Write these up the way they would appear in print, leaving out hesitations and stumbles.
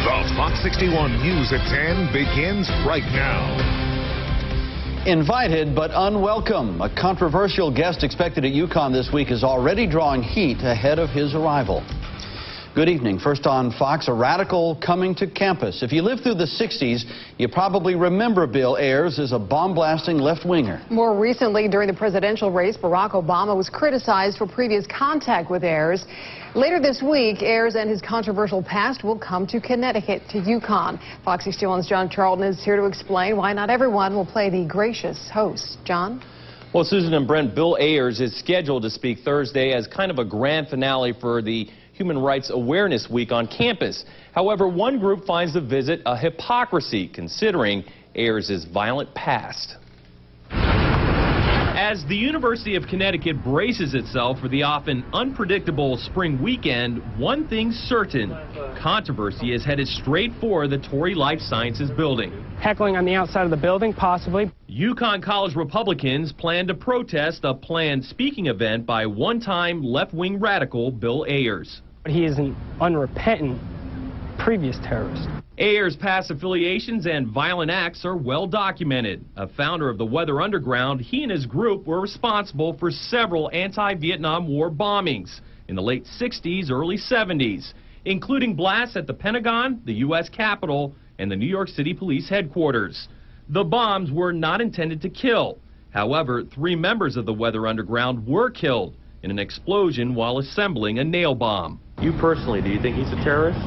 The Fox 61 News at 10 begins right now. Invited but unwelcome. A controversial guest expected at UConn this week is already drawing heat ahead of his arrival. Good evening. First on Fox, a radical coming to campus. If you lived through the 60s, you probably remember Bill Ayers as a bomb-blasting left-winger. More recently, during the presidential race, Barack Obama was criticized for previous contact with Ayers. Later this week, Ayers and his controversial past will come to Connecticut, to UConn. Fox 61's John Charlton is here to explain why not everyone will play the gracious host. John? Well, Susan and Brent, Bill Ayers is scheduled to speak Thursday as kind of a grand finale for the Human Rights Awareness Week on campus. However, one group finds the visit a hypocrisy, considering Ayers' violent past. As the University of Connecticut braces itself for the often unpredictable spring weekend, one thing's certain: controversy is headed straight for the Torrey Life Sciences building. Heckling on the outside of the building, possibly. UConn College Republicans plan to protest a planned speaking event by one-time left-wing radical Bill Ayers. He is an unrepentant previous terrorist. Ayers' past affiliations and violent acts are well documented. A founder of the Weather Underground, he and his group were responsible for several anti-Vietnam War bombings in the late 60s, early 70s, including blasts at the Pentagon, the U.S. Capitol, and the New York City Police headquarters. The bombs were not intended to kill. However, 3 members of the Weather Underground were killed in an explosion while assembling a nail bomb. You personally, do you think he's a terrorist?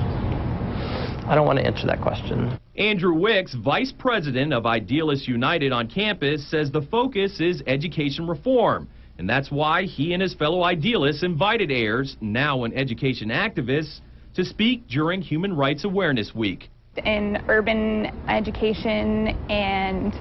I don't want to answer that question. Andrew Wicks, vice president of Idealists United on campus, says the focus is education reform. And that's why he and his fellow idealists invited Ayers, now an education activist, to speak during Human Rights Awareness Week. In urban education and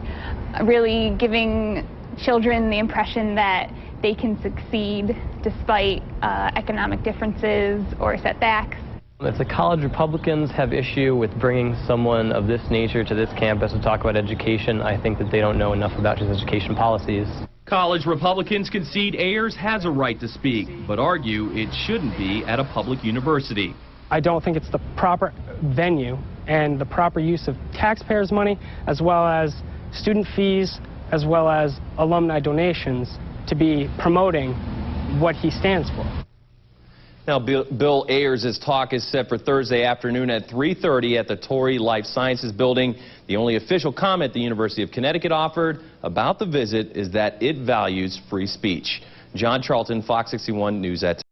really giving children the impression that they can succeed despite economic differences or setbacks. If the college Republicans have issue with bringing someone of this nature to this campus to talk about education, I think that they don't know enough about his education policies. College Republicans concede Ayers has a right to speak, but argue it shouldn't be at a public university. I don't think it's the proper venue and the proper use of taxpayers' money, as well as student fees, as well as alumni donations, to be promoting what he stands for. Now, Bill Ayers' talk is set for Thursday afternoon at 3:30 at the Torrey Life Sciences building. The only official comment the University of Connecticut offered about the visit is that it values free speech. John Charlton, Fox 61 News at 10.